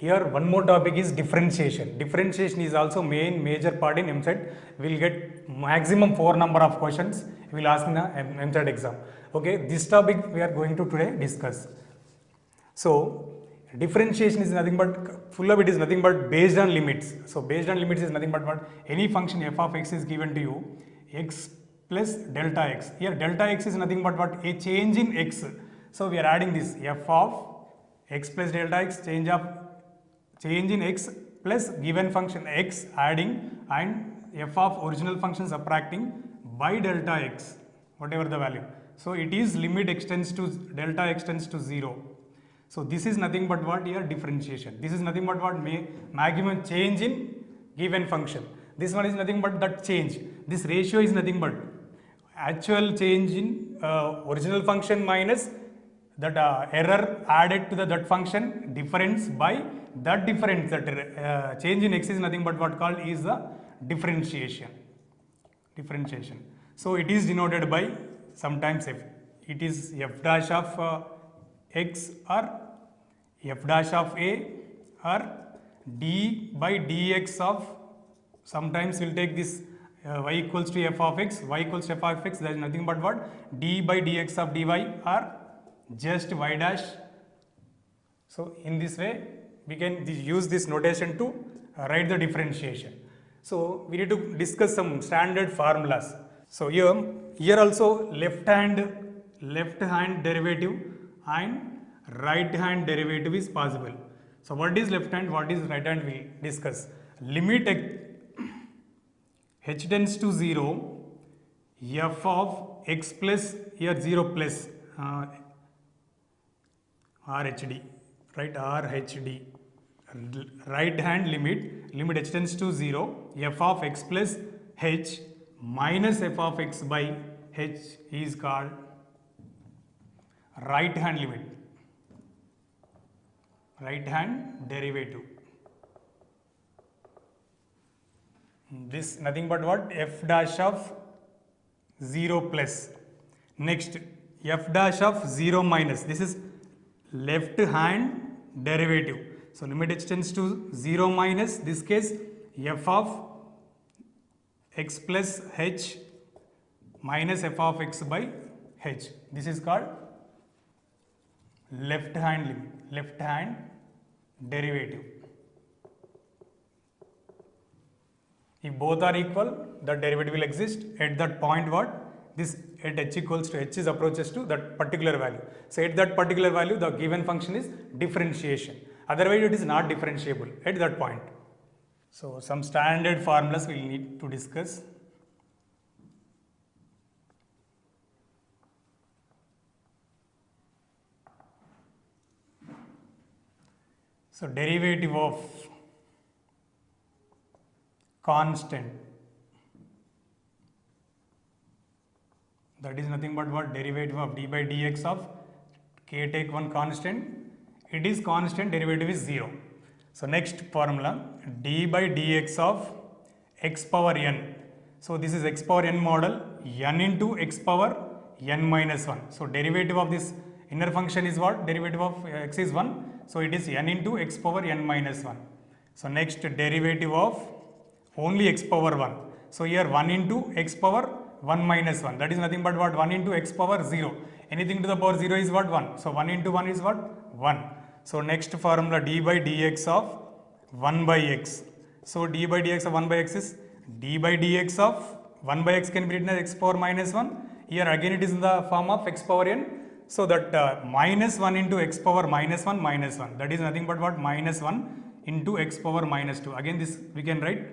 Here one more topic is differentiation. Differentiation is also major part in MSET. We will get maximum 4 number of questions we will ask in the MSET exam. Okay, this topic we are going to today discuss. So differentiation is nothing but, full of it is nothing but based on limits. So based on limits is nothing but what? Any function f of x is given to you, x plus delta x. Here delta x is nothing but what? A change in x. So we are adding this f of x plus delta x, change in x plus given function x adding, and f of original function subtracting by delta x, whatever the value. So it is limit extends to delta extends to 0. So this is nothing but what? Here differentiation. This is nothing but what? Maximum change in given function. This one is nothing but that change. This ratio is nothing but actual change in original function minus that error added to that function difference by that difference. That change in x is nothing but what called is the differentiation. So it is denoted by sometimes f. It is f dash of x or f dash of a or d by dx of, sometimes we will take this y equals to f of x, y equals to f of x, that is nothing but what? D by dx of dy or just y dash. So in this way we can use this notation to write the differentiation. So we need to discuss some standard formulas. So here also left hand derivative and right hand derivative is possible. So what is left hand, what is right hand, we discuss. Limit h tends to 0, f of x plus, here 0 plus RHD, right, RHD. Right hand limit h tends to 0, f of x plus h minus f of x by h is called right hand limit, right hand derivative. This nothing but what? F dash of 0 plus. Next f dash of 0 minus, this is left hand derivative. So limit h tends to 0 minus, this case f of x plus h minus f of x by h. This is called left hand derivative. If both are equal, the derivative will exist at that point what? This at h equals to h is approaches to that particular value. So at that particular value the given function is differentiation. Otherwise it is not differentiable at that point. So some standard formulas we will need to discuss. So derivative of constant, that is nothing but what? Derivative of d by dx of k, take one constant, it is constant, derivative is 0. So next formula, d by dx of x power n. So this is x power n model, n into x power n minus 1. So derivative of this inner function is what? Derivative of x is 1. So it is n into x power n minus 1. So next derivative of only x power 1. So here 1 into x power 1 minus 1. That is nothing but what? 1 into x power 0. Anything to the power 0 is what? 1. So 1 into 1 is what? 1. So next formula, d by dx of 1 by x. So d by dx of 1 by x is d by dx of 1 by x can be written as x power minus 1. Here again it is in the form of x power n. So that minus 1 into x power minus 1 minus 1. That is nothing but what? Minus 1 into x power minus 2. Again this we can write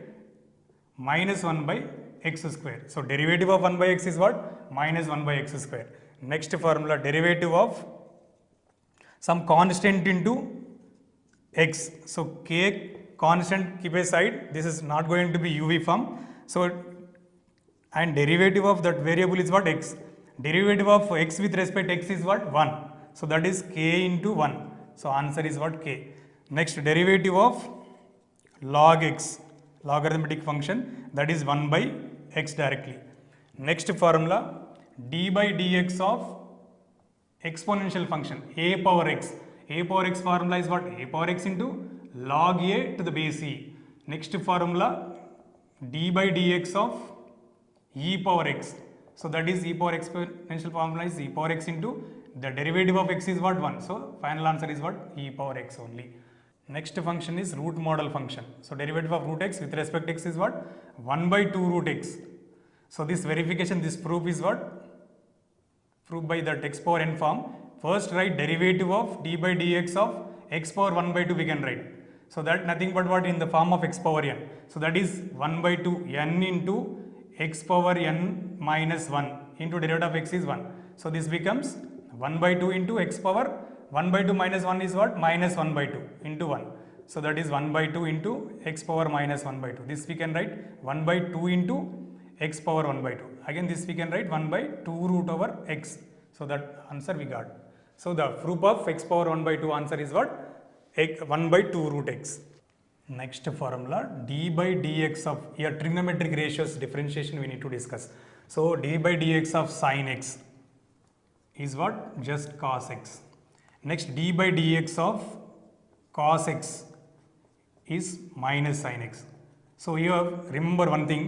minus 1 by x square. So derivative of 1 by x is what? Minus 1 by x square. Next formula, derivative of some constant into x. So k constant keep aside, this is not going to be UV form. So and derivative of that variable is what? X. Derivative of x with respect to x is what? 1. So that is k into 1. So answer is what? K. Next derivative of log x, logarithmic function, that is 1 by x directly. Next formula, d by dx of exponential function a power x. A power x formula is what? A power x into log a to the base e. Next formula d by dx of e power x. So that is e power exponential formula is e power x into the derivative of x is what 1. So final answer is what e power x only. Next function is root model function. So derivative of root x with respect to x is what 1 by 2 root x. So this verification, this proof is what proved by that x power n form. First write derivative of d by dx of x power 1 by 2 we can write. So that nothing but what in the form of x power n. So that is 1 by 2 n into x power n minus 1 into derivative of x is 1. So this becomes 1 by 2 into x power 1 by 2 minus 1 is what? Minus 1 by 2 into 1. So that is 1 by 2 into x power minus 1 by 2. This we can write 1 by 2 into x power 1 by 2. Again this we can write 1 by 2 root over x. So that answer we got. So the proof of x power 1 by 2 answer is what? 1 by 2 root x. Next formula d by dx of here trigonometric ratios differentiation we need to discuss. So d by dx of sin x is what? Just cos x. Next d by dx of cos x is minus sin x. So here remember one thing,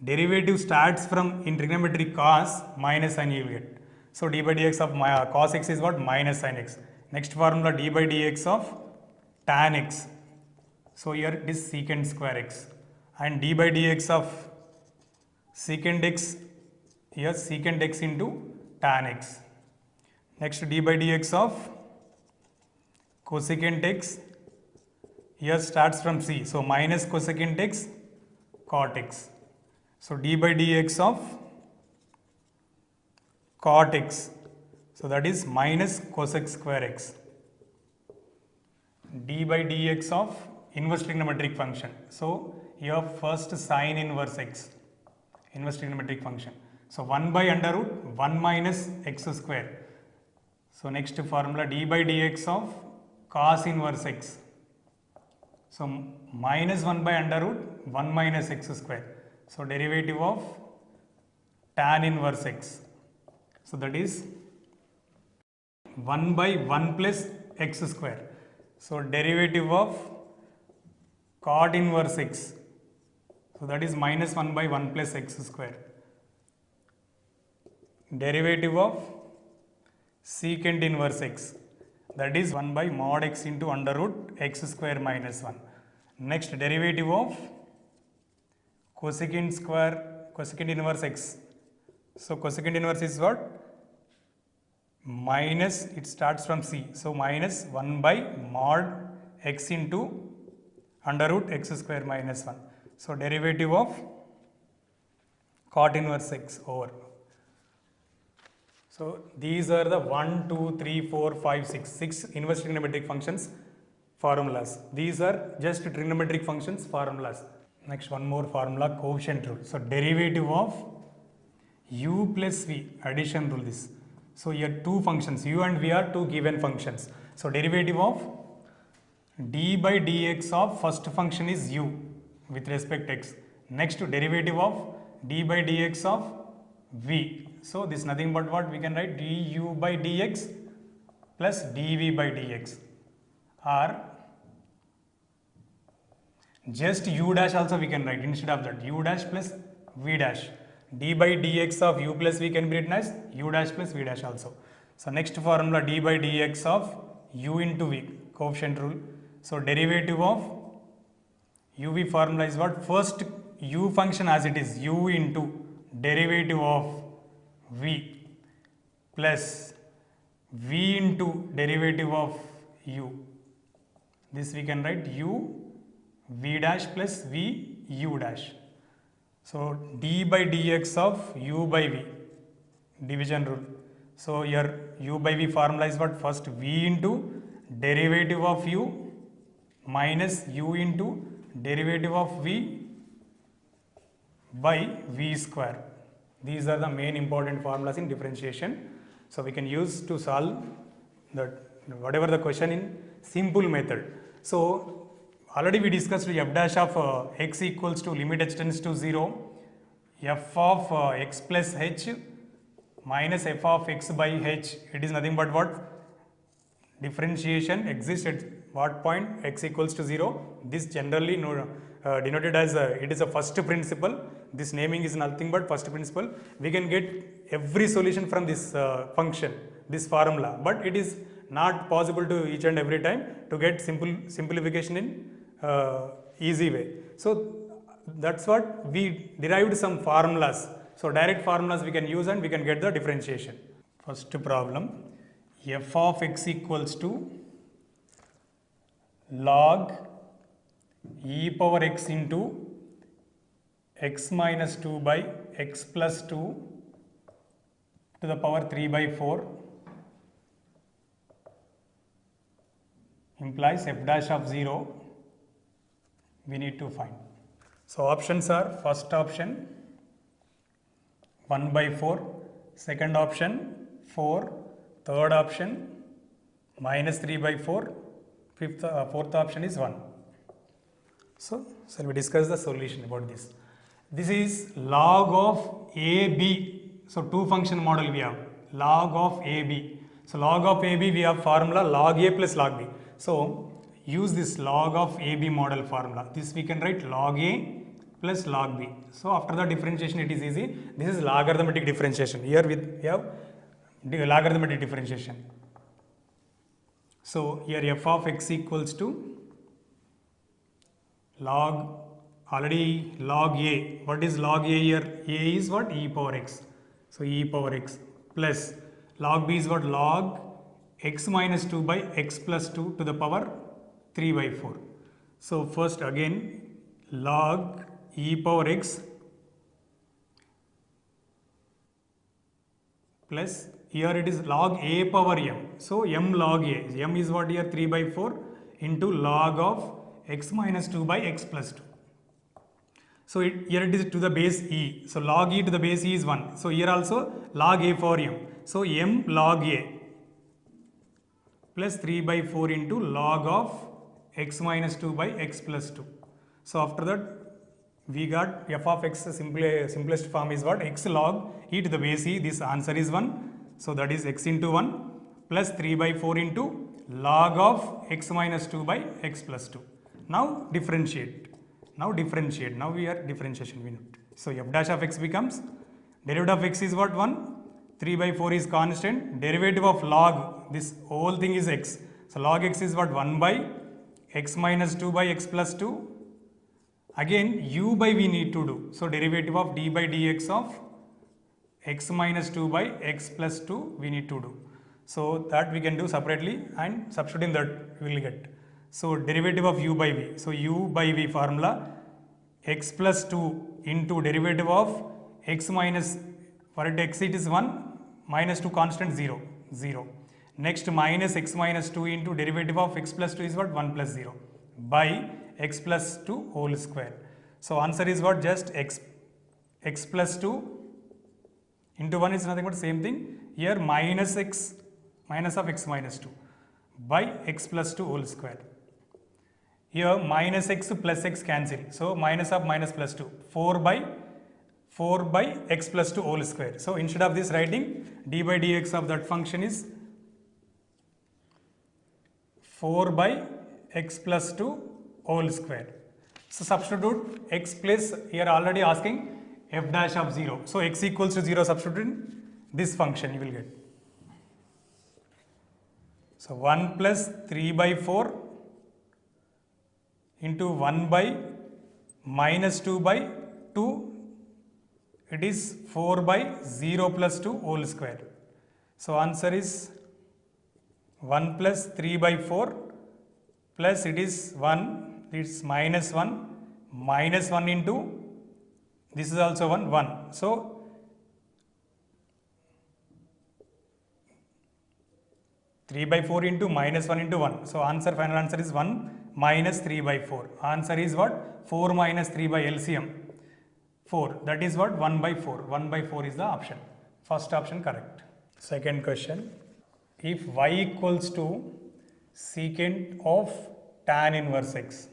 derivative starts from in trigonometry cos minus sin you will get. So d by dx of cos x is what? Minus sin x. Next formula d by dx of tan x. So here it is secant square x, and d by dx of secant x, here secant x into tan x. Next d by dx of cosecant x, here starts from c, so minus cosecant x cot x. So d by dx of cot x, so that is minus cosec square x. D by dx of inverse trigonometric function. So here first sine inverse x, inverse trigonometric function. So 1 by under root 1 minus x square. So next formula d by dx of cos inverse x. So minus 1 by under root 1 minus x square. So derivative of tan inverse x. So that is 1 by 1 plus x square. So derivative of cot inverse x. So that is minus 1 by 1 plus x square. Derivative of secant inverse x. That is 1 by mod x into under root x square minus 1. Next derivative of cosecant square, cosecant inverse x. So cosecant inverse is what? Minus, it starts from c. So minus 1 by mod x into under root x square minus 1. So derivative of cot inverse x over. So these are the 1, 2, 3, 4, 5, 6 inverse trigonometric functions formulas. These are just trigonometric functions formulas. Next one more formula, coefficient rule. So derivative of u plus v, addition rule this. So here two functions, u and v are two given functions. So derivative of d by dx of first function is u with respect to x. Next derivative of d by dx of v. So this is nothing but what we can write du by dx plus dv by dx, or just u dash also we can write instead of that, u dash plus v dash. D by dx of u plus v can be written as u dash plus v dash also. So next formula d by dx of u into v, coefficient rule. So derivative of uv formula is what? First u function as it is, u into derivative of v plus v into derivative of u. This we can write u v dash plus v u dash. So d by dx of u by v, division rule. So here u by v formula is what? First v into derivative of u minus u into derivative of v by v square. These are the main important formulas in differentiation. So we can use to solve the whatever the question in simple method. So already we discussed f dash of x equals to limit h tends to 0, f of x plus h minus f of x by h. It is nothing but what? differentiation exists at what point x equals to 0. This generally denoted as it is a first principle. This naming is nothing but first principle. We can get every solution from this function, this formula, but it is not possible to each and every time to get simplification in easy way. So that's what we derived some formulas. So direct formulas we can use and we can get the differentiation. First problem, f of x equals to log e power x into x minus 2 by x plus 2 to the power 3 by 4 implies f dash of 0 we need to find. So options are first option 1 by 4, second option 4, third option minus 3 by 4, fourth option is 1. So shall we discuss the solution about this. This is log of AB. So two function model we have, log of AB. So log of AB we have formula log A plus log B. So use this log of AB model formula. This we can write log A plus log B. So after the differentiation it is easy. This is logarithmic differentiation. Here we have logarithmic differentiation. So here f of x equals to log, already log A. What is log A here? A is what? E power x. So e power x plus log B is what? Log x minus 2 by x plus 2 to the power 3 by 4. So first again log e power x plus here it is log a power m. So m log a. M is what here? 3 by 4 into log of x minus 2 by x plus 2. So here it is to the base e. So log e to the base e is 1. So here also log a for m. So m log a plus 3 by 4 into log of x minus 2 by x plus 2. So after that we got f of x simplest form is what? X log e to the base e. This answer is 1. So that is x into 1 plus 3 by 4 into log of x minus 2 by x plus 2. Now differentiate. Now we are differentiation we need. So f dash of x becomes derivative of x is what? 1. 3 by 4 is constant. Derivative of log, this whole thing is x. So log x is what? 1 by x minus 2 by x plus 2. Again u by we need to do. So derivative of d by dx of x minus 2 by x plus 2 we need to do. So that we can do separately and substituting that we will get. So derivative of u by v. So u by v formula x plus 2 into derivative of x minus, for x it is 1, minus 2 constant 0, 0. Next minus x minus 2 into derivative of x plus 2 is what? 1 plus 0 by x plus 2 whole square. So answer is what? Just x plus 2 into 1 is nothing but same thing. Here minus x, minus of x minus 2 by x plus 2 whole square. Here minus x plus x cancel. So minus of minus plus 2, 4 by x plus 2 whole square. So instead of this writing d by dx of that function is 4 by x plus 2 whole square. So substitute x plus, here already asking f dash of 0. So x equals to 0, substitute in this function you will get. So 1 plus 3 by 4 into 1 by minus 2 by 2, it is 4 by 0 plus 2 whole square. So answer is 1 plus 3 by 4 plus it is 1, it's minus 1, minus 1 into, this is also 1. So 3 by 4 into minus 1 into 1. So final answer is 1 minus 3 by 4. Answer is what? 4 minus 3 by LCM. 4. That is what? 1 by 4. 1 by 4 is the option. First option correct. Second question. If y equals to secant of tan inverse x,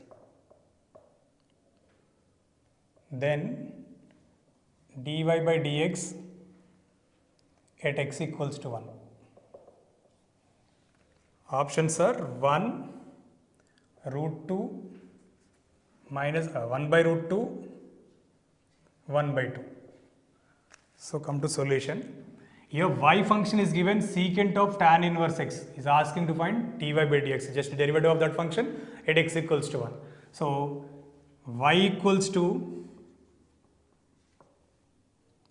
then dy by dx at x equals to 1. Options are 1 root 2 minus 1 by root 2, 1 by 2. So come to solution. Here y function is given secant of tan inverse x. Is asking to find dy by dx, just derivative of that function at x equals to 1. So y equals to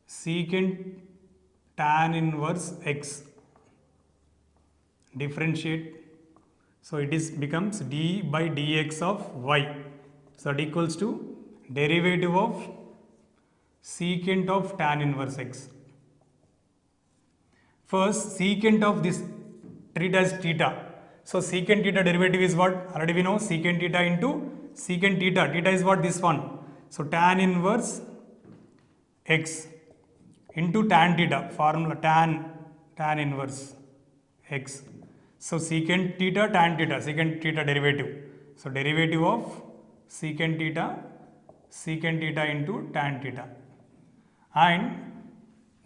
secant tan inverse x, differentiate, so it is becomes d by dx of y, so that equals to derivative of secant of tan inverse x. First secant of this, treat as theta, so secant theta derivative is what? Already we know secant theta into secant theta, theta is what? This one, so tan inverse x into tan theta, formula tan inverse x. So secant theta tan theta, secant theta derivative. So derivative of secant theta into tan theta. And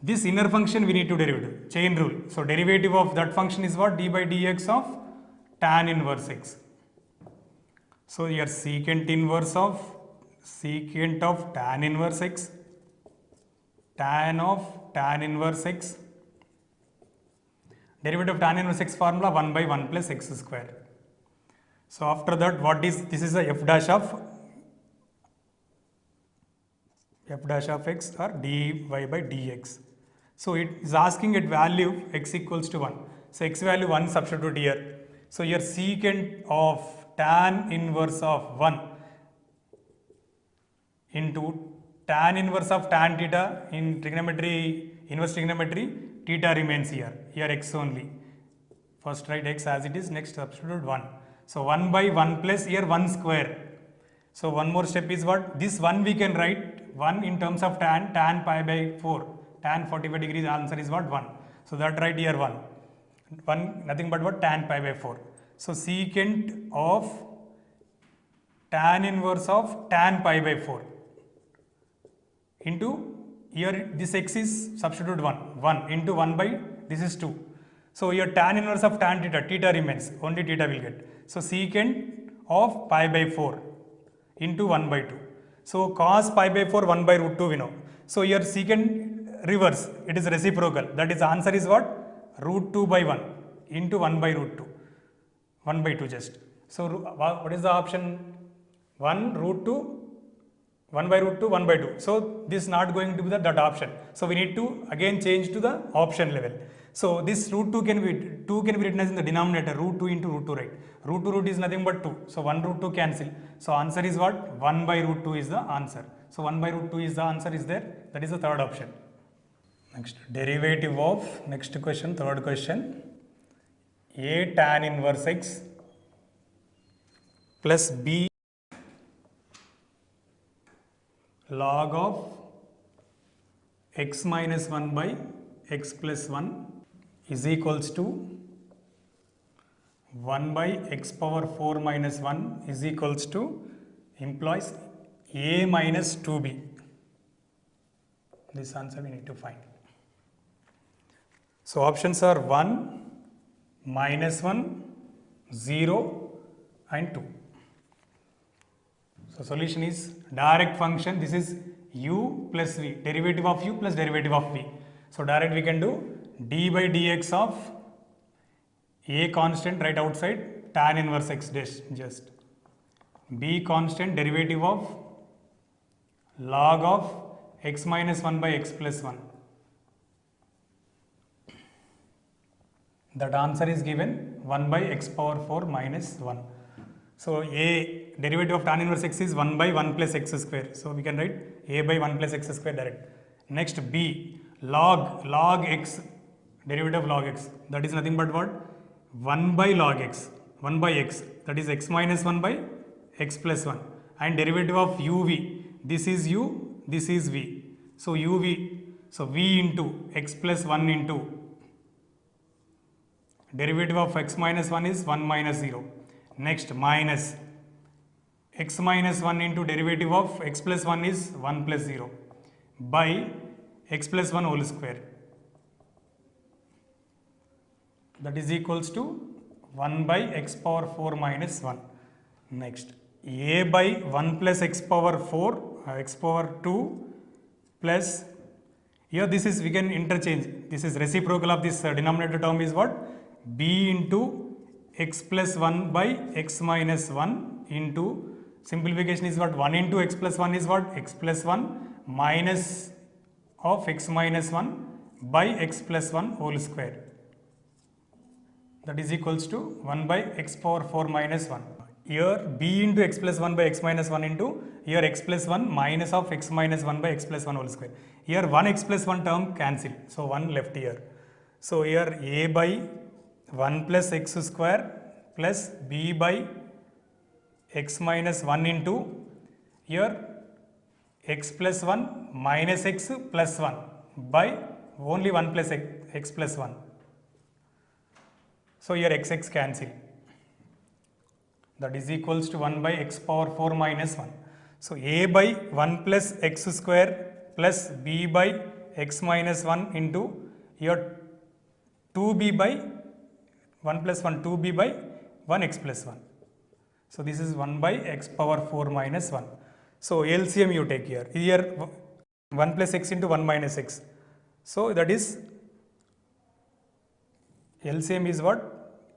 this inner function we need to derivative, chain rule. So derivative of that function is what? D by dx of tan inverse x. So here secant of tan inverse x, tan of tan inverse x, derivative of tan inverse x formula 1 by 1 plus x square. So after that, what is this? Is a f dash of x or dy by dx. So it is asking at value x equals to 1. So x value 1 substitute here. So here secant of tan inverse of 1 into tan inverse of tan theta, in trigonometry, inverse trigonometry, theta remains here x only. First write x as it is, next substitute 1. So 1 by 1 plus here 1 square. So one more step is what? This 1 we can write 1 in terms of tan pi by 4. Tan 45 degrees, answer is what? 1. So that write here 1. 1 nothing but what? Tan pi by 4. So secant of tan inverse of tan pi by 4 into here this x is substitute 1 into 1 by this is 2. So here tan inverse of tan theta remains, only theta will get. So secant of pi by 4 into 1 by 2. So cos pi by 4 1 by root 2 we know. So here secant reverse, it is reciprocal, that is answer is what? Root 2 by 1 into 1 by root 2, 1 by 2 just. So what is the option? 1 root 2, 1 by root 2, 1 by 2. So this is not going to be that option. So we need to again change to the option level. So this root 2 can be written as in the denominator, root 2 into root 2, right? Root 2 root is nothing but 2. So 1 root 2 cancel. So answer is what? 1 by root 2 is the answer. So 1 by root 2 is the answer is there. That is the third option. Next, derivative of, next question, third question. A tan inverse x plus b log of x minus 1 by x plus 1 is equals to 1 by x power 4 minus 1 is equals to implies a minus 2b. This answer we need to find. So options are 1, minus 1, 0 and 2. So solution is direct function. This is u plus v, derivative of u plus derivative of v. So direct we can do d by dx of a constant right outside tan inverse x dash, just b constant derivative of log of x minus 1 by x plus 1. That answer is given 1 by x power 4 minus 1. So a derivative of tan inverse x is 1 by 1 plus x square. So we can write a by 1 plus x square direct. Next b log x, derivative of log x, that is nothing but what? 1 by log x, 1 by x, that is x minus 1 by x plus 1, and derivative of uv, this is u, this is v. So uv, so v into x plus 1 into derivative of x minus 1 is 1 minus 0. Next minus x minus 1 into derivative of x plus 1 is 1 plus 0 by x plus 1 whole square. That is equals to 1 by x power 4 minus 1. Next, a by 1 plus x power 4, x power 2 plus, here this is, we can interchange, this is reciprocal of this denominator term is what? B into x plus 1 by x minus 1 into, simplification is what? 1 into x plus 1 is what? X plus 1 minus of x minus 1 by x plus 1 whole square. That is equals to 1 by x power 4 minus 1. Here b into x plus 1 by x minus 1 into, here x plus 1 minus of x minus 1 by x plus 1 whole square. Here 1 x plus 1 term cancel. So 1 left here. So here a by 1 plus x square plus b by x minus 1 into, here x plus 1 minus x plus 1 by only 1 plus x plus 1. So here x cancel. That is equals to 1 by x power 4 minus 1. So a by 1 plus x square plus b by x minus 1 into, here 2b by 1 plus 1, 2b by 1 x plus 1. So this is 1 by x power 4 minus 1. So LCM you take here. Here 1 plus x into 1 minus x. So that is, LCM is what?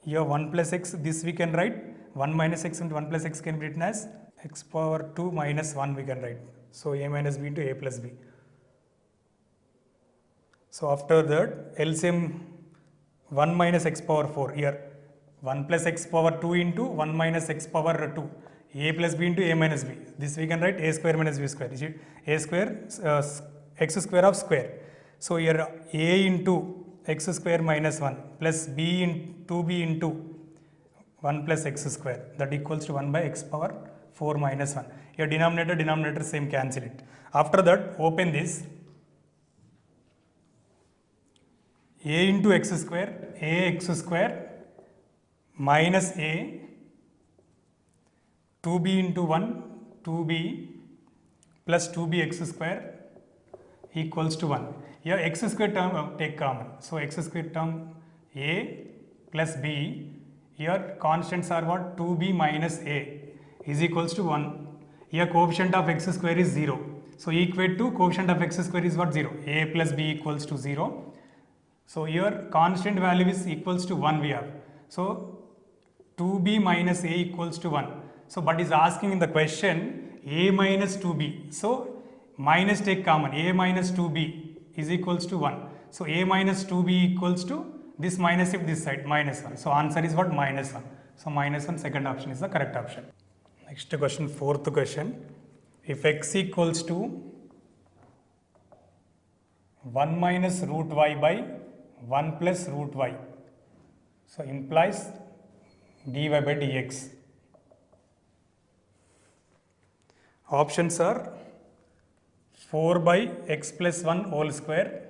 Here 1 plus x, this we can write. 1 minus x into 1 plus x can be written as x power 2 minus 1 we can write. So a minus b into a plus b. So after that, LCM 1 minus x power 4, here 1 plus x power 2 into 1 minus x power 2, a plus b into a minus b. This we can write a square minus b square, is it? A square, x square of square. So here a into x square minus 1 plus b in 2b into 1 plus x square, that equals to 1 by x power 4 minus 1. Here denominator same, cancel it. After that, open this. A into x square, ax square minus a, 2b into 1, 2b plus 2bx square equals to 1. Here x square term take common. So x square term a plus b, here constants are what? 2b minus a is equals to 1. Here coefficient of x square is 0. So equate to coefficient of x square is what? 0. A plus b equals to 0. So here constant value is equals to 1 we have. So 2b minus a equals to 1. So but is asking in the question a minus 2b. So minus take common, a minus 2b is equals to 1. So a minus 2b equals to this minus if this side minus 1. So answer is what? Minus 1. So minus 1, second option is the correct option. Next question, fourth question. If x equals to 1 minus root y by 1 plus root y, so implies dy by dx. Options are 4 by x plus 1 whole square.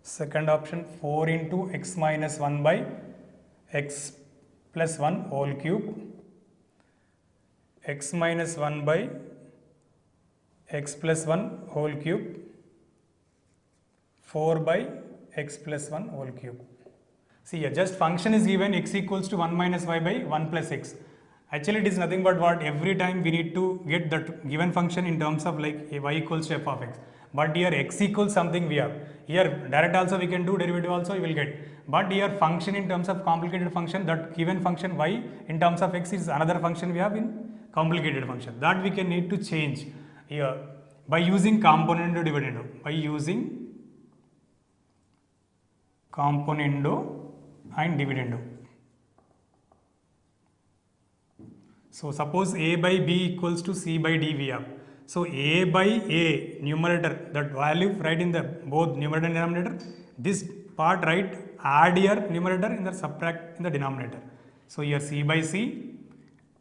Second option 4 into x minus 1 by x plus 1 whole cube. X minus 1 by x plus 1 whole cube. 4 by x plus 1 whole cube. See here, just function is given x equals to 1 minus y by 1 plus x. Actually it is nothing but what? Every time we need to get that given function in terms of like y equals to f of x. But here x equals something we have. Here direct also we can do, derivative also you will get. But here function in terms of complicated function, that given function y in terms of x is another function we have in complicated function. That we can need to change here by using componendo dividendo. By using componendo and dividendo. So suppose a by b equals to c by d we have. So a by a numerator, that value right in the both numerator and denominator. This part right, add here numerator and then subtract in the denominator. So here c by c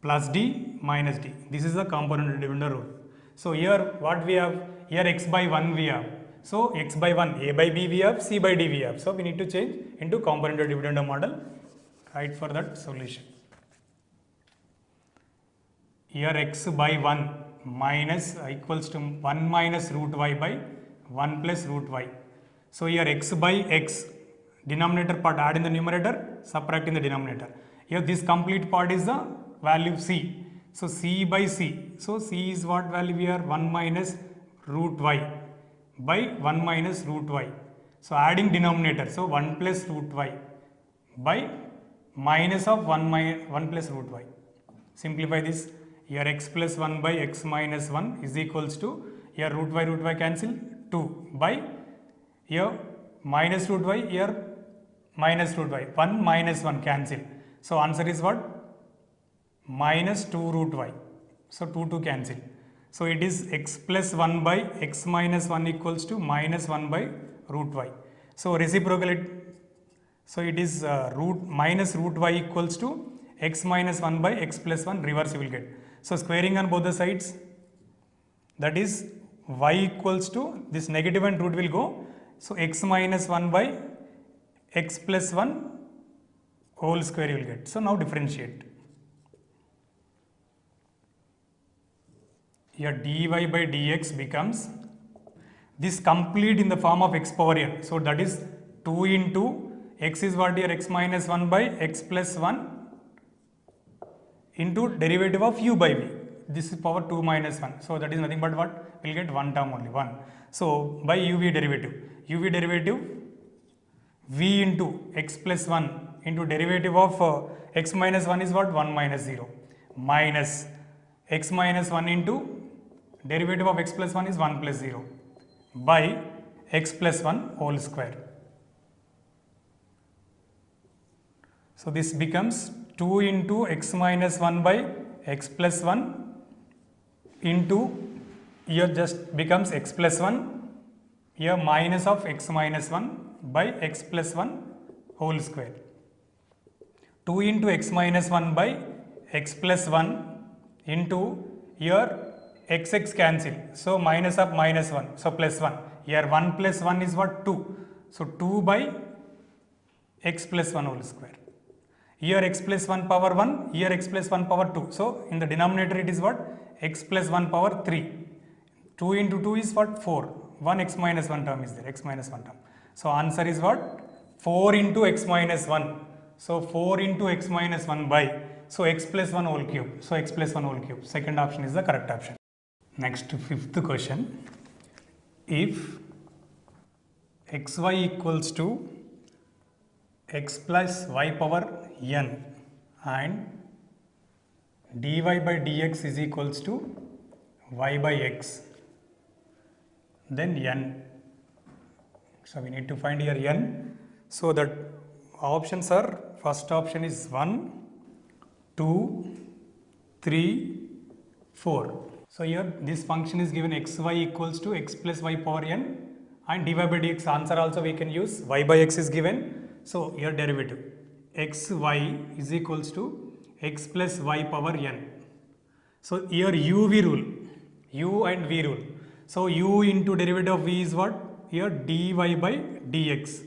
plus d minus d. This is the component dividendo rule. So here what we have? Here x by 1 we have. So x by 1, a by b we have, c by d we have. So we need to change into component dividendo model. Write for that solution. Here x by 1 minus equals to 1 minus root y by 1 plus root y. So here x by x, denominator part add in the numerator, subtract in the denominator. Here this complete part is the value c. So c by c. So c is what value here? 1 minus root y by 1 minus root y. So adding denominator. So 1 plus root y by minus of 1 plus root y. Simplify this. Here x plus 1 by x minus 1 is equals to, here root y cancel, 2 by, here minus root y, here minus root y, 1 minus 1 cancel. So answer is what? Minus 2 root y. So 2 cancel. So it is x plus 1 by x minus 1 equals to minus 1 by root y. So reciprocal, so it is minus root y equals to x minus 1 by x plus 1, reverse you will get. So squaring on both the sides, that is y equals to, this negative and root will go. So x minus 1 by x plus 1 whole square you will get. So now differentiate. Here dy by dx becomes this complete in the form of x power n. So that is 2 into x is what here? X minus 1 by x plus 1 into derivative of u by v. This is power 2 minus 1. So that is nothing but what? We will get one term only, 1. So by uv derivative v into x plus 1 into derivative of x minus 1 is what? 1 minus 0 minus x minus 1 into derivative of x plus 1 is 1 plus 0 by x plus 1 whole square. So this becomes 2 into x minus 1 by x plus 1 into, here just becomes x plus 1, here minus of x minus 1 by x plus 1 whole square. 2 into x minus 1 by x plus 1 into, here x cancel. So minus of minus 1, so plus 1. Here 1 plus 1 is what? 2. So 2 by x plus 1 whole square. Here x plus 1 power 1, here x plus 1 power 2. So in the denominator it is what? X plus 1 power 3. 2 into 2 is what? 4. 1 x minus 1 term is there, x minus 1 term. So answer is what? 4 into x minus 1. So 4 into x minus 1 by, so x plus 1 whole cube. So x plus 1 whole cube. Second option is the correct option. Next, fifth question. If xy equals to x plus y power n and dy by dx is equals to y by x, then n. So we need to find here n. So that options are, first option is 1, 2, 3, 4. So here this function is given xy equals to x plus y power n and dy by dx. Answer also we can use, y by x is given. So here derivative xy is equals to x plus y power n. So here u v rule, u and v rule. So u into derivative of v is what? Here dy by dx.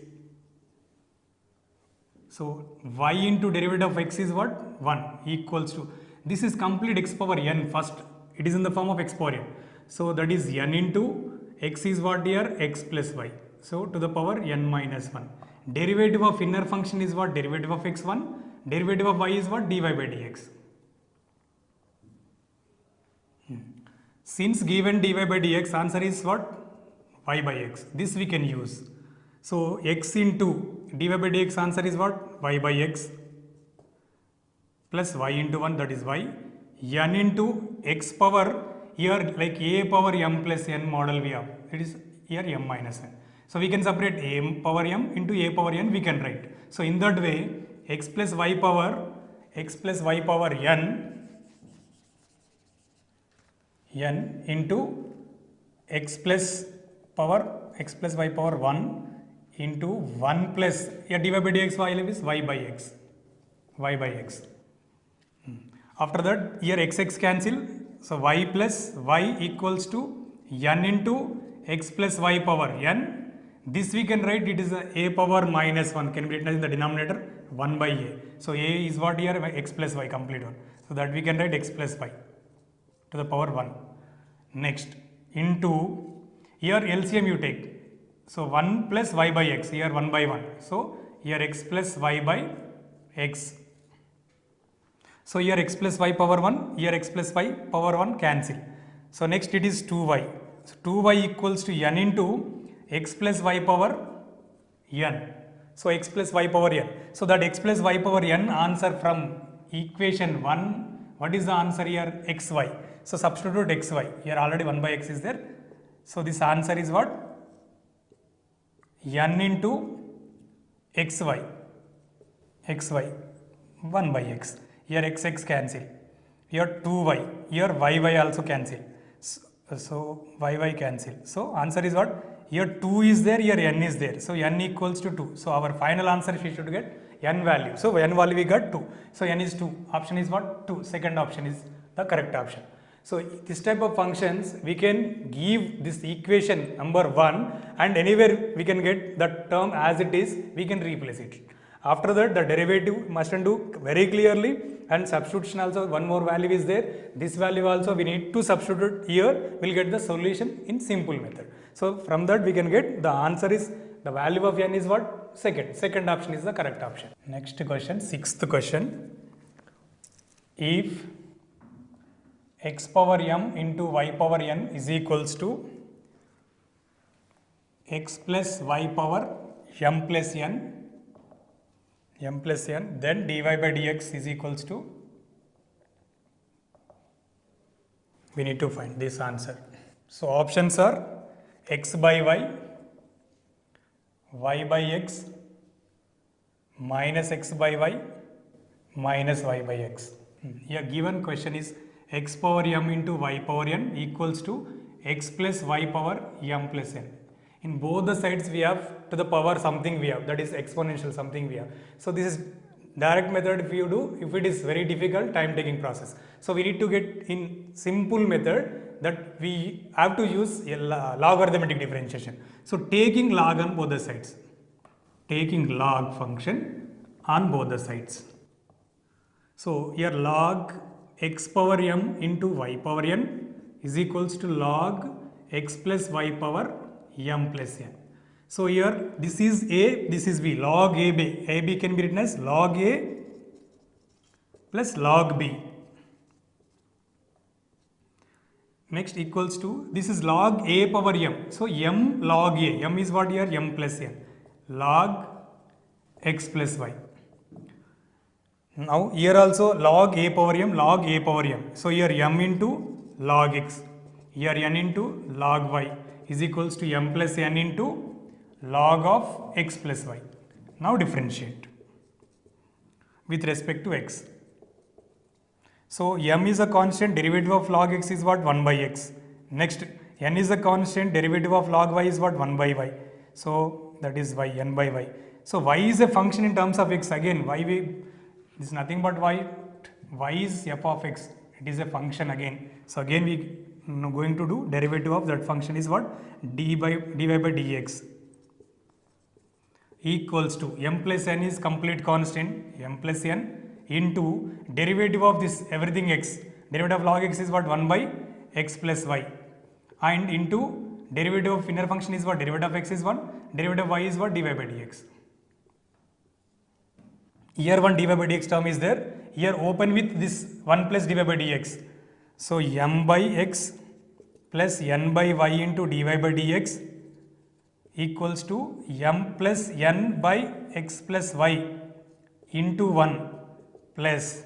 So y into derivative of x is what? 1 equals to, this is complete x power n first. It is in the form of x power n. So that is n into x is what here? X plus y. So to the power n minus 1. Derivative of inner function is what? Derivative of x1. Derivative of y is what? Dy by dx. Since given dy by dx, answer is what? Y by x. This we can use. So x into dy by dx, answer is what? Y by x plus y into 1, that is y. N into x power, here like a power m plus n model we have. It is here m minus n. So we can separate a power m into a power n we can write. So in that way, x plus y power n into x plus y power 1 into 1 plus, here dy by dx y is y by x. After that, here x cancel. So y plus y equals to n into x plus y power n. This we can write, it is a power minus 1. Can be written as in the denominator 1 by a. So a is what here? X plus y, complete one. So that we can write x plus y to the power 1. Next, into, here LCM you take. So 1 plus y by x, here 1 by 1. So here x plus y by x So here x plus y power 1, here x plus y power 1 cancel. So next it is 2y. So 2y equals to n into x plus y power n. So x plus y power n. So that x plus y power n answer from equation 1, what is the answer here? Xy. So substitute xy. Here already 1 by x is there. So this answer is what? N into xy. Xy 1 by x. Here x cancel. Here 2y. Here y also cancel. So y cancel. So answer is what? Here 2 is there, here n is there. So n equals to 2. So our final answer we should get n value. So n value we got 2. So n is 2. Option is what? 2. Second option is the correct option. So this type of functions we can give this equation number 1 and anywhere we can get that term as it is, we can replace it. After that the derivative must do very clearly, and substitution also one more value is there. This value also we need to substitute here, we'll get the solution in simple method. So from that we can get the answer is the value of n is what? Second option is the correct option. Next question, sixth question. If x power m into y power n is equals to x plus y power m plus n, then dy by dx is equals to, we need to find this answer. So options are x by y, y by x, minus x by y, minus y by x. Here given question is x power m into y power n equals to x plus y power m plus n. In both the sides we have to the power something we have, that is exponential something we have. So this is direct method if you do, if it is very difficult, time taking process. So we need to get in simple method that we have to use a logarithmic differentiation. So taking log on both the sides, taking log function on both the sides. So here log x power m into y power n is equals to log x plus y power m plus n. So here this is a, this is b, log ab can be written as log a plus log b. Next equals to, this is log a power m. So m log a, m is what here? M plus n, log x plus y. Now here also log a power m, log a power m. So here m into log x, here n into log y is equals to m plus n into log of x plus y. Now differentiate with respect to x. So m is a constant, derivative of log x is what? 1 by x. Next n is a constant, derivative of log y is what? 1 by y. So that is y, n by y. So y is a function in terms of x. Again y, this is nothing but y is f of x. It is a function again. So again we going to do derivative of that function is what? dy by dx equals to m plus n is complete constant, m plus n into derivative of this everything x. Derivative of log x is what? 1 by x plus y, and into derivative of inner function is what? Derivative of x is 1, derivative of y is what? dy by dx. Here one dy by dx term is there. Here open with this 1 plus dy by dx. So m by x plus n by y into dy by dx equals to m plus n by x plus y into 1 plus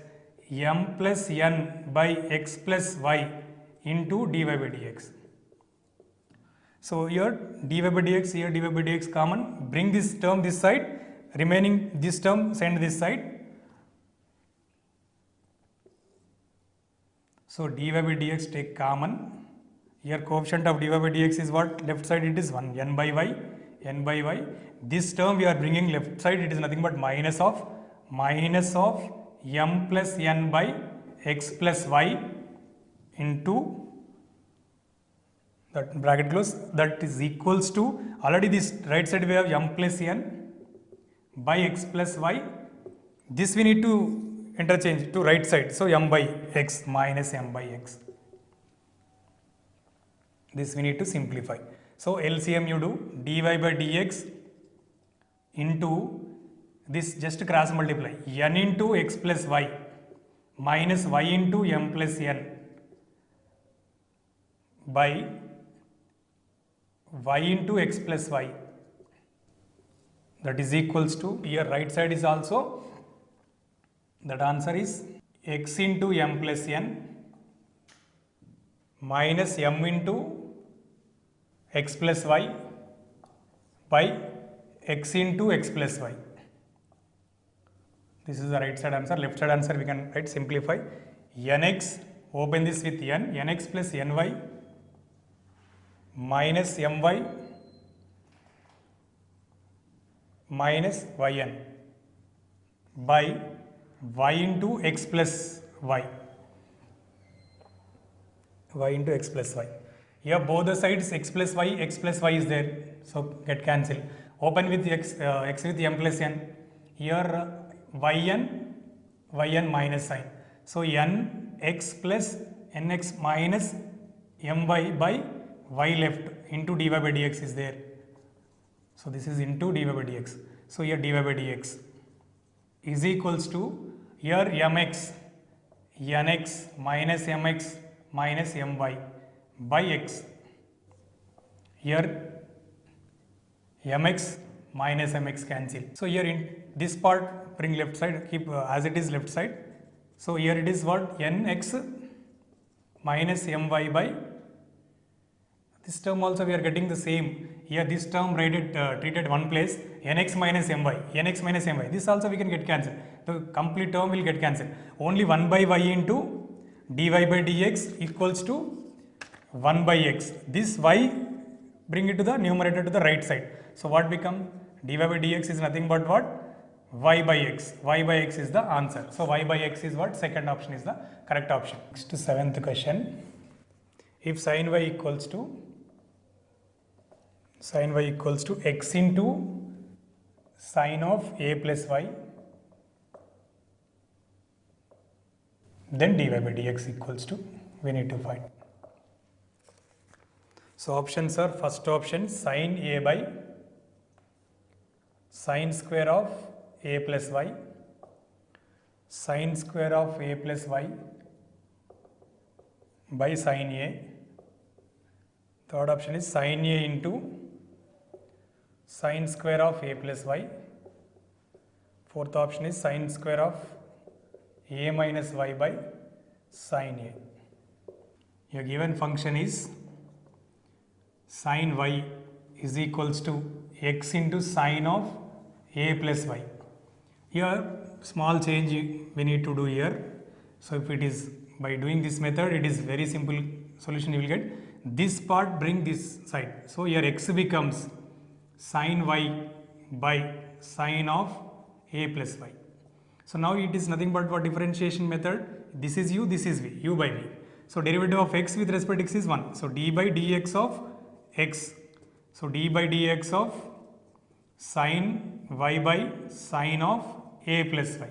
m plus n by x plus y into dy by dx. So here dy by dx, here dy by dx common, bring this term this side, remaining this term send this side. So dy by dx take common. Here coefficient of dy by dx is what? Left side it is 1, n by y, n by y. This term we are bringing left side, it is nothing but minus of m plus n by x plus y into that bracket close, that is equals to, already this right side we have m plus n by x plus y. This we need to interchange to right side. So m by x minus m by x. This we need to simplify. So LCM you do dy by dx into this, just cross multiply n into x plus y minus y into m plus n by y into x plus y, that is equals to, here right side is also, that answer is x into m plus n minus m into x plus y by x into x plus y. This is the right side answer. Left side answer we can write, simplify, nx, open this with n, nx plus ny minus my minus yn by y into x plus y, y into x plus y. Here both the sides x plus y is there, so get cancelled. Open with x with m plus n. Here yn minus sign. So n x plus nx minus my by y left into dy by dx is there. So this is into dy by dx. So here dy by dx is equals to, here mx, nx minus mx minus my by x. Here mx minus mx cancel. So here in this part bring left side, keep as it is left side. So here it is what, nx minus my by, this term also we are getting the same. Here this term treated one place, nx minus my, this also we can get cancelled. The complete term will get cancelled. Only 1 by y into dy by dx equals to 1 by x. This y bring it to the numerator to the right side. So what become, dy by dx is nothing but what, y by x. Y by x is the answer. So y by x is what, second option is the correct option. Next to 7th question. If sin y equals to x into sin of a plus y, then dy by dx equals to, we need to find. So options are, first option sin a by sin square of a plus y, sin square of a plus y by sin a. Third option is sin a into sin square of a plus y. Fourth option is sin square of a minus y by sin a. Your given function is sin y is equals to x into sin of a plus y. Here small change we need to do here. So if it is by doing this method, it is very simple solution you will get. This part bring this side. So here x becomes sin y by sin of a plus y. So now it is nothing but what, differentiation method. This is u, this is v, u by v. So derivative of x with respect to x is 1. So d by dx of x. So d by dx of sin y by sin of a plus y.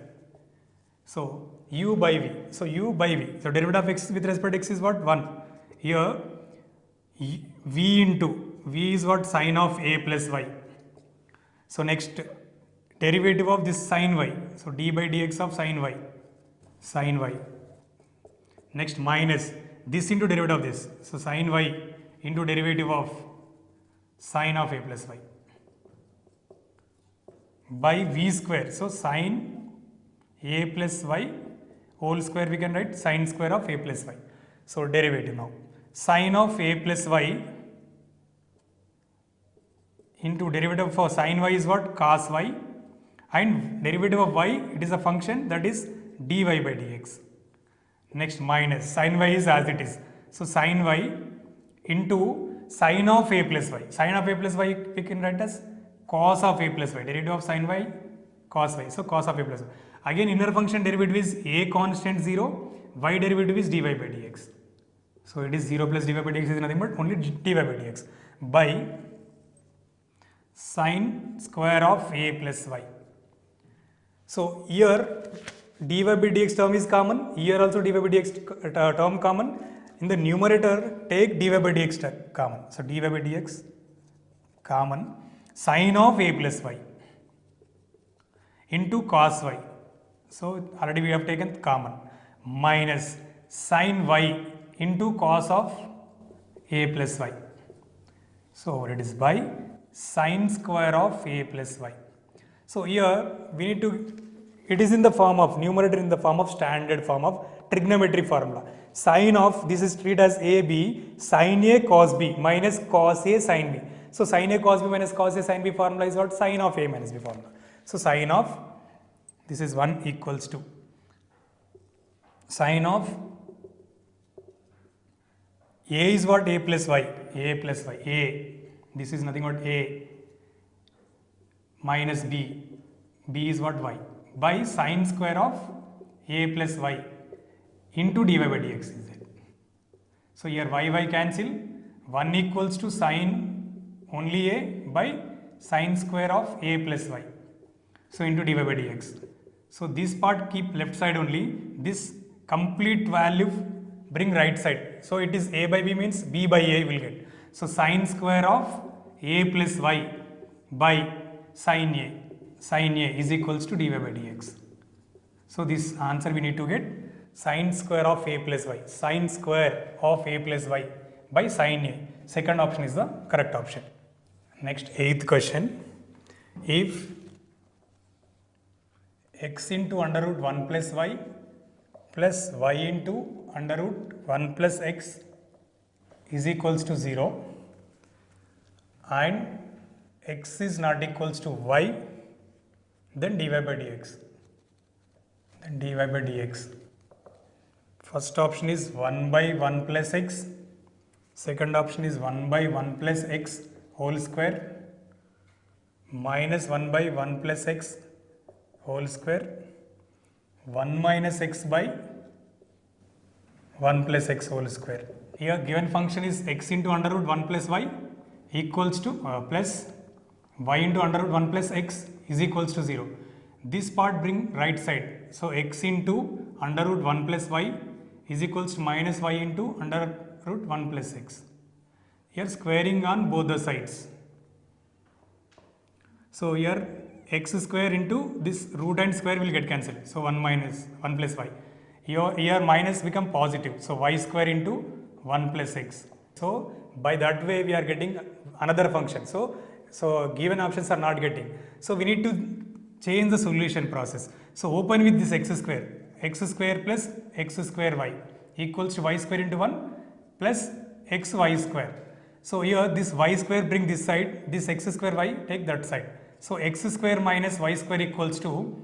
So u by v. So u by v. So derivative of x with respect to x is what, 1. Here v into v is what, sin of a plus y. So next derivative of this sin y. So d by dx of sin y. Next minus this into derivative of this. So sin y into derivative of sin of a plus y by v square. So sin a plus y whole square we can write sin square of a plus y. So derivative now. Sin of a plus y into derivative for sin y is what, cos y, and derivative of y, it is a function, that is dy by dx. Next minus sin y is as it is. So sin y into sin of a plus y. Sin of a plus y we can write as cos of a plus y. Derivative of sin y, cos y. So cos of a plus y. Again inner function derivative is a constant 0, y derivative is dy by dx. So it is 0 plus dy by dx is nothing but only dy by dx by sin square of a plus y. So here dy by dx term is common, here also dy by dx term common. In the numerator take dy by dx common. So dy by dx common, sin of a plus y into cos y. So already we have taken common minus sin y into cos of a plus y. So it is by sin square of a plus y. So here we need to, it is in the form of numerator, in the form of standard form of trigonometry formula. Sin of, this is treated as ab sin a cos b minus cos a sin b. So sin a cos b minus cos a sin b formula is what? Sin of a minus b formula. So sin of, this is 1 equals to sin of a is what? A plus y, a plus y, a, this is nothing but a minus b, b is what? Y, by sin square of a plus y into dy by dx is it. So here y cancel, 1 equals to sin only a by sin square of a plus y, so into dy by dx. So this part keep left side only, this complete value bring right side. So it is a by b means b by a will get. So sin square of a plus y by sin a is equals to dy by dx. So this answer we need to get sin square of a plus y, sin square of a plus y by sin a. Second option is the correct option. Next, 8th question. If x into under root 1 plus y plus y into under root 1 plus x is equals to 0 and x is not equals to y, then dy by dx. Then dy by dx. First option is 1 by 1 plus x. Second option is 1 by 1 plus x whole square minus 1 by 1 plus x whole square 1 minus x by 1 plus x whole square. Here given function is x into under root 1 plus y equals to plus y into under root 1 plus x is equals to 0. This part bring right side. So x into under root 1 plus y is equals to minus y into under root 1 plus x. Here squaring on both the sides. So here x square into this root and square will get cancelled. So 1 minus 1 plus y. Here minus become positive. So y square into 1 plus x. So by that way we are getting another function. So given options are not getting. So we need to change the solution process. So open with this x square plus x square y equals to y square into 1 plus x y square. So here this y square bring this side, this x square y take that side. So x square minus y square equals to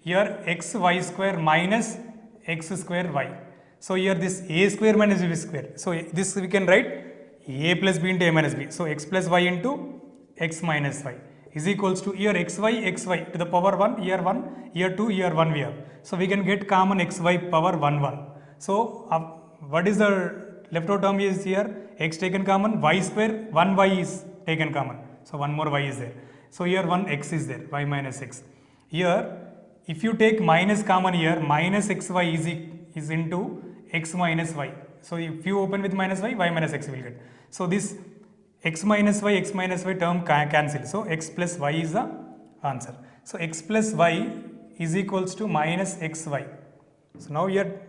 here x y square minus x square y. So here this a square minus b square. So this we can write a plus b into a minus b. So x plus y into x minus y is equals to here xy to the power 1, here 1, here 2, here 1 we have. So we can get common xy power 1 1. So what is the left out term is here? X taken common, y square, 1 y is taken common. So one more y is there. So here 1 x is there, y minus x. Here if you take minus common here, minus xy is into x minus y. So if you open with minus y, y minus x will get. So this x minus y term cancel. So x plus y is the answer. So x plus y is equals to minus xy. So now here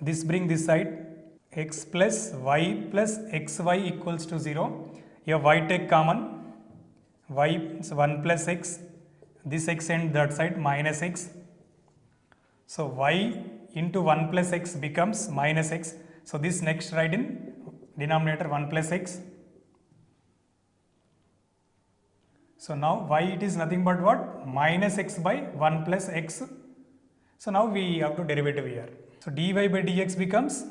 this bring this side, x plus xy equals to 0. Here y take common, y is 1 plus x, this x and that side minus x. So y into 1 plus x becomes minus x. So this next write in denominator 1 plus x. So now y it is nothing but what? Minus x by 1 plus x. So now we have to derivative here. So dy by dx becomes,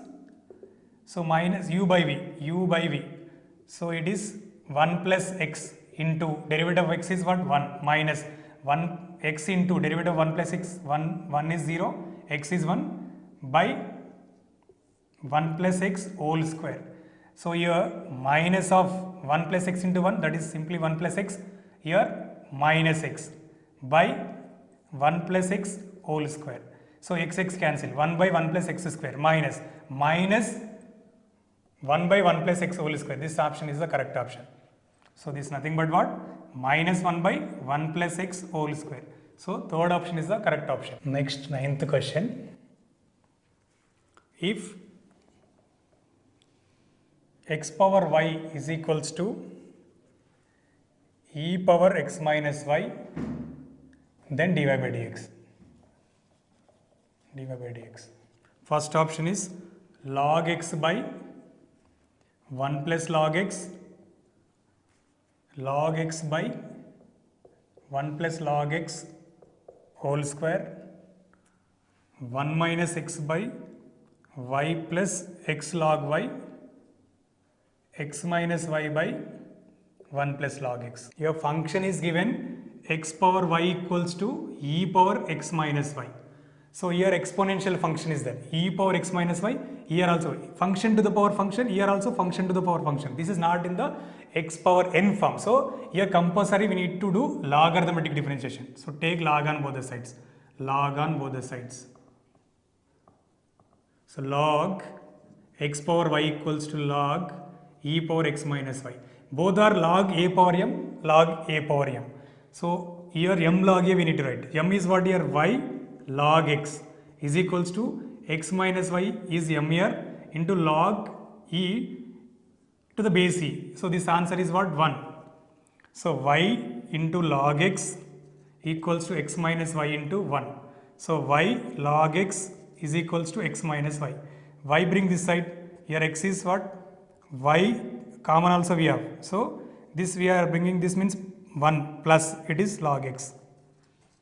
so minus u by v. So it is 1 plus x into derivative of x is what? 1 minus 1 x into derivative of 1 plus x, 1 is 0, x is 1 by 1 plus x whole square. So here minus of 1 plus x into 1, that is simply 1 plus x, here minus x by 1 plus x whole square. So x cancel, 1 by 1 plus x square minus 1 by 1 plus x whole square. This option is the correct option. So this is nothing but what? Minus 1 by 1 plus x whole square. So third option is the correct option. Next, 9th question. if x power y is equals to e power x minus y, then dy by dx. dy by dx. First option is log x by 1 plus log x by 1 plus log x whole square 1 minus x by y plus x log y x minus y by 1 plus log x. Your function is given x power y equals to e power x minus y. So here exponential function is there, e power x minus y, here also function to the power function, here also function to the power function. This is not in the x power n form. So here compulsory we need to do logarithmic differentiation. So take log on both the sides, log on both the sides. So log x power y equals to log e power x minus y. Both are log a power m, log a power m. So here m log a we need to write. M is what here? Y log x is equals to x minus y is m here into log e to the base e. So this answer is what? 1. So y into log x equals to x minus y into 1. So y log x is equals to x minus y. Y bring this side, here x is what? Y common also we have. So this we are bringing, this means 1 plus it is log x.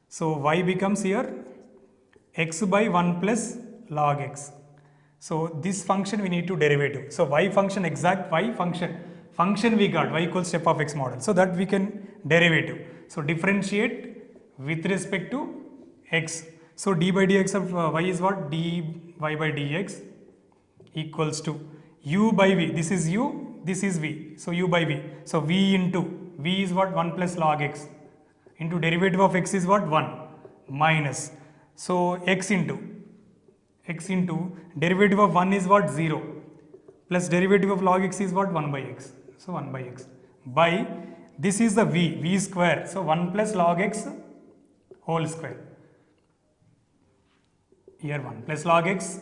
So y becomes here x by 1 plus log x. So this function we need to derivative. So y function, exact y function we got, y equals to f of x model. So that we can derivative. So differentiate with respect to x. So d by dx of y is what? dy by dx equals to u by v. This is u, this is v. So u by v. So v into v is what? 1 plus log x into derivative of x is what? 1 minus. So x into derivative of 1 is what? 0 plus derivative of log x is what? 1 by x. So 1 by x by this is the v square. So 1 plus log x whole square. Here 1 plus log x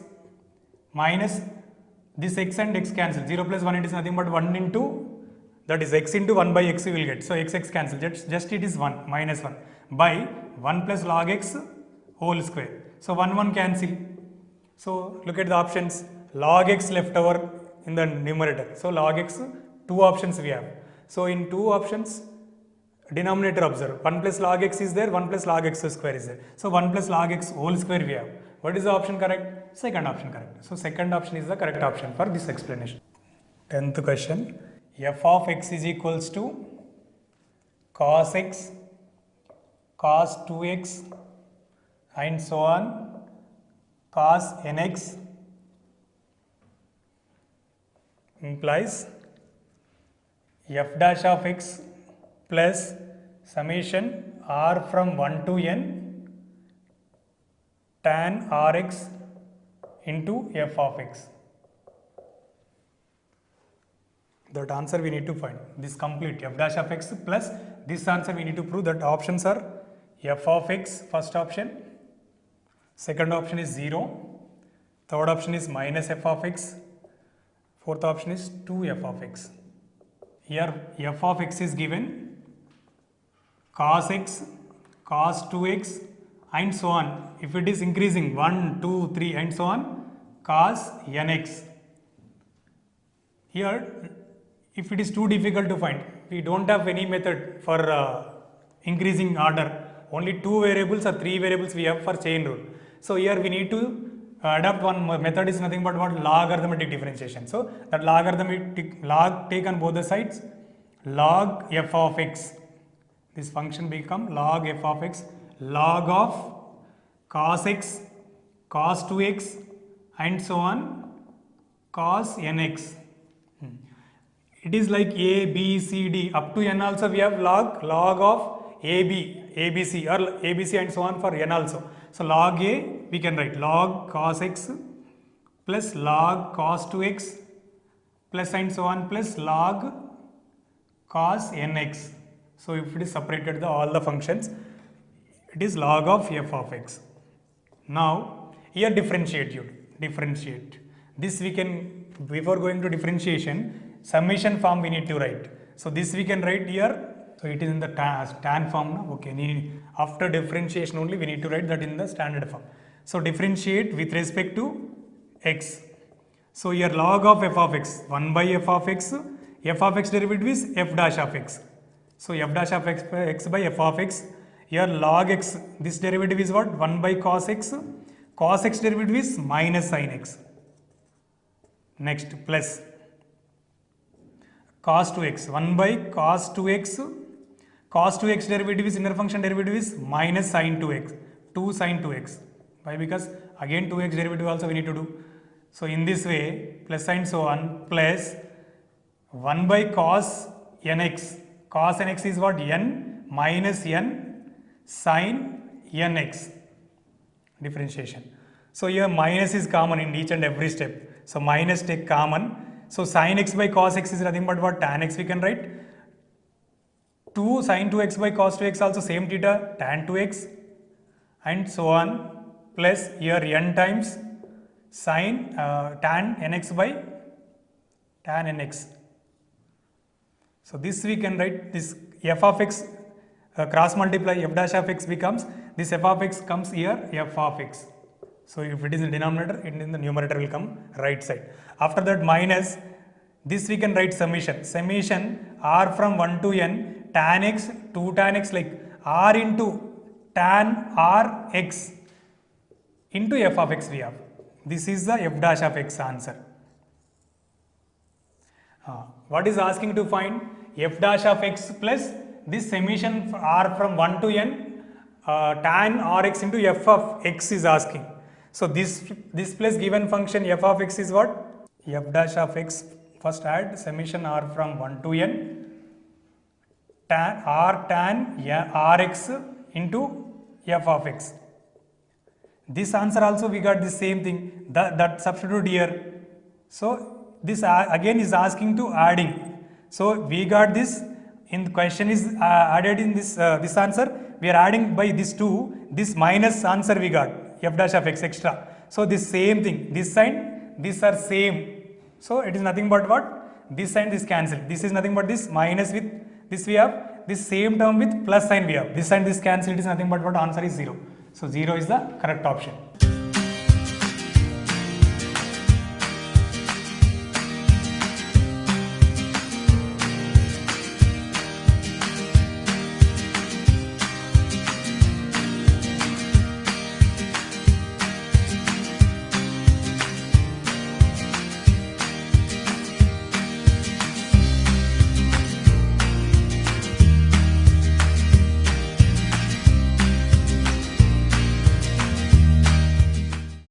minus this x and x cancel. 0 plus 1 it is nothing but 1 into, that is x into 1 by x you will get. So x cancel, just it is 1 minus 1 by 1 plus log x whole square. So 1 cancel. So look at the options, log x left over in the numerator. So log x, 2 options we have. So in 2 options, denominator observe, 1 plus log x is there, 1 plus log x square is there. So 1 plus log x whole square we have. What is the option correct? Second option correct. So second option is the correct option for this explanation. 10th question, f of x is equals to cos x, cos 2x and so on, cos nx implies f dash of x plus summation r from 1 to n tan rx into f of x. That answer we need to find. This complete f dash of x plus this answer we need to prove that options are f of x, first option, second option is 0, third option is minus f of x, fourth option is 2f of x. Here f of x is given cos x, cos 2x and so on. If it is increasing 1, 2, 3 and so on, cos nx. Here if it is too difficult to find, we don't have any method for increasing order. Only 2 variables or 3 variables we have for chain rule. So here we need to adopt one method is nothing but what? Logarithmic differentiation. So that logarithmic log take on both the sides, log f of x. This function become log f of x, log of cos x, cos 2x and so on, cos nx. It is like a, b, c, d up to n also we have log of ab, abc or abc and so on for n also. So log a we can write log cos x plus log cos 2x plus and so on plus log cos nx. So if it is separated all the functions, it is log of f of x. Now here differentiate. this we can, before going to differentiation, summation form we need to write. So this we can write here. So it is in the tan form now. Okay, after differentiation only we need to write that in the standard form. So differentiate with respect to x. So here log of f of x, 1 by f of x derivative is f dash of x. So f dash of x by f of x. Here log x, this derivative is what? 1 by cos x. Cos x derivative is minus sin x. Next plus cos 2x, 1 by cos 2x. Cos 2x derivative is, inner function derivative is minus sin 2x, 2 sin 2x. Why? Because again 2x derivative also we need to do. So in this way, plus sign so on, plus 1 by cos nx. Cos nx is what? N minus n sin nx. Differentiation. So here minus is common in each and every step. So minus take common. So sin x by cos x is nothing but what? Tan x we can write. 2 sin 2x by cos 2x also same theta, tan 2x, and so on, plus here n times sin tan nx by tan nx. So this we can write, this f of x cross multiply f dash of x becomes, this f of x comes here f of x. So if it is in the denominator, it in the numerator will come right side. After that minus, this we can write summation. Summation r from 1 to n tan x, 2 tan x, like r into tan r x into f of x we have. This is the f dash of x answer. What is asking to find? F dash of x plus this summation r from 1 to n tan r x into f of x is asking. So this plus given function f of x is what? F dash of x, first add summation r from 1 to n tan rx into f of x. This answer also we got the same thing, that substitute here. So this again is asking to adding. So we got this, in the question is added in this this answer, we are adding by this 2, this minus answer we got, f dash of x extra. So this same thing, this sign, these are same. So it is nothing but what? This sign, this cancel. This is nothing but this minus with this we have, this same term with plus sign we have. This and this cancel, it is nothing but what? Answer is 0. So 0 is the correct option.